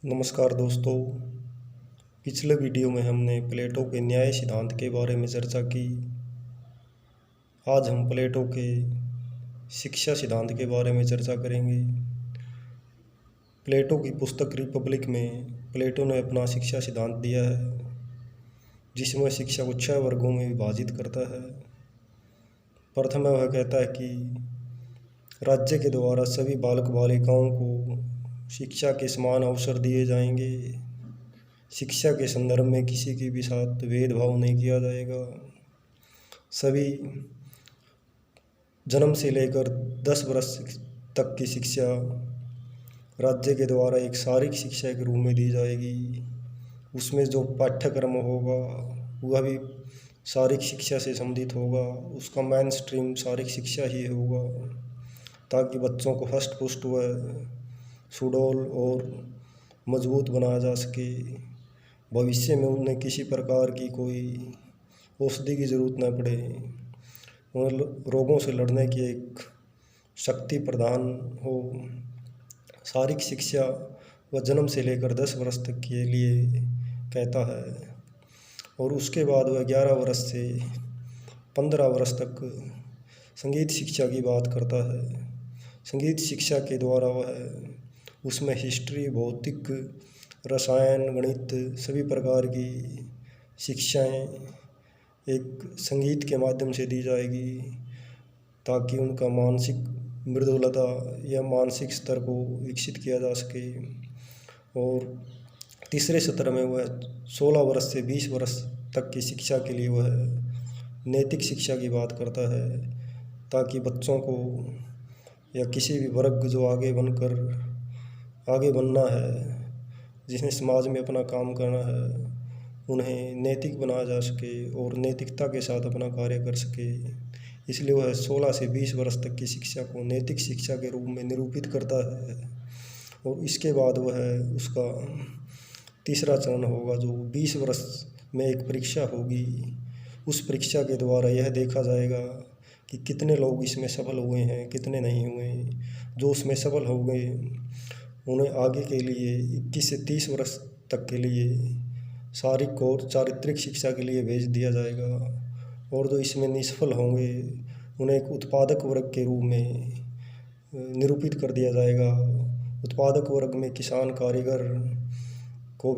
नमस्कार दोस्तों। पिछले वीडियो में हमने प्लेटो के न्याय सिद्धांत के बारे में चर्चा की। आज हम प्लेटो के शिक्षा सिद्धांत के बारे में चर्चा करेंगे। प्लेटो की पुस्तक रिपब्लिक में प्लेटो ने अपना शिक्षा सिद्धांत दिया है, जिसमें शिक्षा को 6 वर्गों में विभाजित करता है। प्रथम वह कहता है कि राज्य के द्वारा सभी बालक बालिकाओं को शिक्षा के समान अवसर दिए जाएंगे। शिक्षा के संदर्भ में किसी के भी साथ भेदभाव नहीं किया जाएगा। सभी जन्म से लेकर 10 वर्ष तक की शिक्षा राज्य के द्वारा एक शारीरिक शिक्षा के रूप में दी जाएगी। उसमें जो पाठ्यक्रम होगा वह भी शारीरिक शिक्षा से संबंधित होगा। उसका मेन स्ट्रीम शारीरिक शिक्षा ही होगा, ताकि बच्चों को हष्ट पुष्ट व सुडौल और मजबूत बनाया जा सके। भविष्य में उन्हें किसी प्रकार की कोई औषधि की ज़रूरत न पड़े। उन्हें रोगों से लड़ने की एक शक्ति प्रदान हो। शारीरिक शिक्षा वह जन्म से लेकर 10 वर्ष तक के लिए कहता है, और उसके बाद वह 11 वर्ष से 15 वर्ष तक संगीत शिक्षा की बात करता है। संगीत शिक्षा के द्वारा वह उसमें हिस्ट्री, भौतिक, रसायन, गणित सभी प्रकार की शिक्षाएं एक संगीत के माध्यम से दी जाएगी, ताकि उनका मानसिक मृदुलता या मानसिक स्तर को विकसित किया जा सके। और तीसरे सत्र में वह 16 वर्ष से 20 वर्ष तक की शिक्षा के लिए वह नैतिक शिक्षा की बात करता है, ताकि बच्चों को या किसी भी वर्ग जो आगे बनना है, जिन्हें समाज में अपना काम करना है, उन्हें नैतिक बनाया जा सके और नैतिकता के साथ अपना कार्य कर सके। इसलिए वह 16 से 20 वर्ष तक की शिक्षा को नैतिक शिक्षा के रूप में निरूपित करता है। और इसके बाद वह उसका तीसरा चरण होगा, जो 20 वर्ष में एक परीक्षा होगी। उस परीक्षा के द्वारा यह देखा जाएगा कि कितने लोग इसमें सफल हुए हैं, कितने नहीं हुए। जो उसमें सफल हो गए उन्हें आगे के लिए 21 से 30 वर्ष तक के लिए शारीरिक और चारित्रिक शिक्षा के लिए भेज दिया जाएगा। और जो इसमें निष्फल होंगे उन्हें एक उत्पादक वर्ग के रूप में निरूपित कर दिया जाएगा। उत्पादक वर्ग में किसान, कारीगर को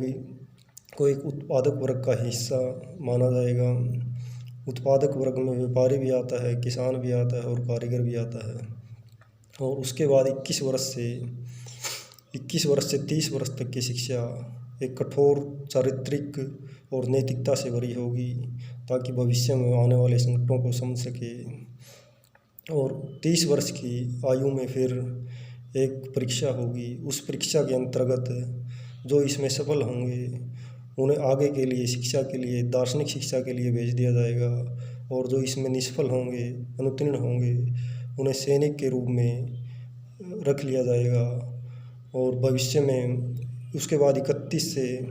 एक उत्पादक वर्ग का हिस्सा माना जाएगा। उत्पादक वर्ग में व्यापारी भी आता है, किसान भी आता है और कारीगर भी आता है। और उसके बाद 21 वर्ष से 30 वर्ष तक की शिक्षा एक कठोर चारित्रिक और नैतिकता से भरी होगी, ताकि भविष्य में आने वाले संकटों को समझ सके। और 30 वर्ष की आयु में फिर एक परीक्षा होगी। उस परीक्षा के अंतर्गत जो इसमें सफल होंगे उन्हें आगे के लिए शिक्षा के लिए, दार्शनिक शिक्षा के लिए भेज दिया जाएगा। और जो इसमें निष्फल होंगे, अनुत्तीर्ण होंगे, उन्हें सैनिक के रूप में रख लिया जाएगा। और भविष्य में उसके बाद 31 से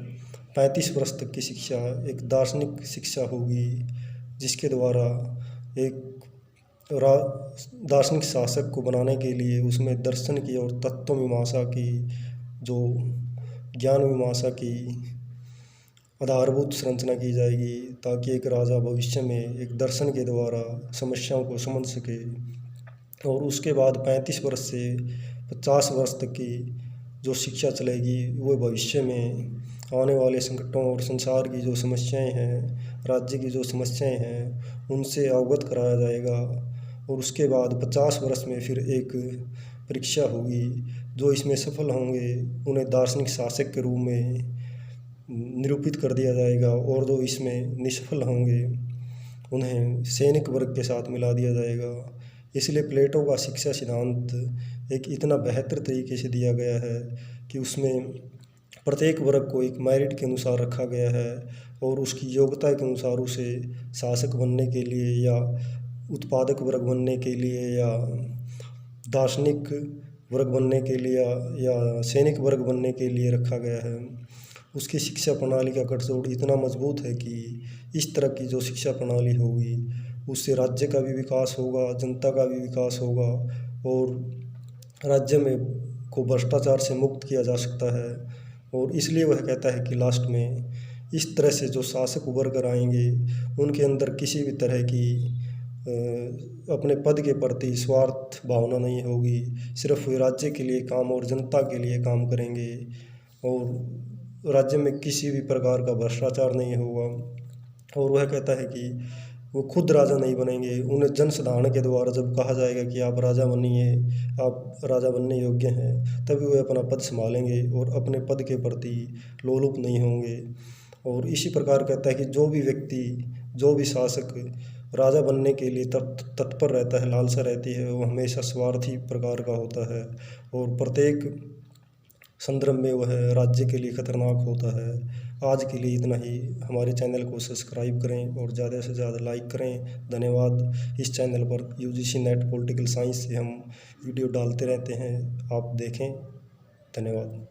35 वर्ष तक की शिक्षा एक दार्शनिक शिक्षा होगी, जिसके द्वारा एक दार्शनिक शासक को बनाने के लिए उसमें दर्शन की और तत्व मीमांसा की, जो ज्ञान मीमांसा की आधारभूत संरचना की जाएगी, ताकि एक राजा भविष्य में एक दर्शन के द्वारा समस्याओं को समझ सके। और उसके बाद 35 वर्ष से 50 वर्ष तक की जो शिक्षा चलेगी वो भविष्य में आने वाले संकटों और संसार की जो समस्याएं हैं, राज्य की जो समस्याएं हैं, उनसे अवगत कराया जाएगा। और उसके बाद 50 वर्ष में फिर एक परीक्षा होगी। जो इसमें सफल होंगे उन्हें दार्शनिक शासक के रूप में निरूपित कर दिया जाएगा, और जो इसमें निष्फल होंगे उन्हें सैनिक वर्ग के साथ मिला दिया जाएगा। इसलिए प्लेटो का शिक्षा सिद्धांत एक इतना बेहतर तरीके से दिया गया है कि उसमें प्रत्येक वर्ग को एक मेरिट के अनुसार रखा गया है, और उसकी योग्यता के अनुसार उसे शासक बनने के लिए या उत्पादक वर्ग बनने के लिए या दार्शनिक वर्ग बनने के लिए या सैनिक वर्ग बनने के लिए रखा गया है। उसकी शिक्षा प्रणाली का गठजोड़ इतना मजबूत है कि इस तरह की जो शिक्षा प्रणाली होगी उससे राज्य का भी विकास होगा, जनता का भी विकास होगा, और राज्य में को भ्रष्टाचार से मुक्त किया जा सकता है। और इसलिए वह कहता है कि लास्ट में इस तरह से जो शासक उभर कर आएंगे उनके अंदर किसी भी तरह की अपने पद के प्रति स्वार्थ भावना नहीं होगी, सिर्फ वे राज्य के लिए काम और जनता के लिए काम करेंगे और राज्य में किसी भी प्रकार का भ्रष्टाचार नहीं होगा। और वह कहता है कि वो खुद राजा नहीं बनेंगे, उन्हें जन साधारण के द्वारा जब कहा जाएगा कि आप राजा बनिए, आप राजा बनने योग्य हैं, तभी वे अपना पद संभालेंगे और अपने पद के प्रति लोलुप नहीं होंगे। और इसी प्रकार कहता है कि जो भी व्यक्ति, जो भी शासक राजा बनने के लिए तत्पर रहता है, लालसा रहती है, वो हमेशा स्वार्थी प्रकार का होता है और प्रत्येक संदर्भ में वह राज्य के लिए खतरनाक होता है। आज के लिए इतना ही। हमारे चैनल को सब्सक्राइब करें और ज़्यादा से ज़्यादा लाइक करें। धन्यवाद। इस चैनल पर यूजीसी नेट पॉलिटिकल साइंस से हम वीडियो डालते रहते हैं, आप देखें। धन्यवाद।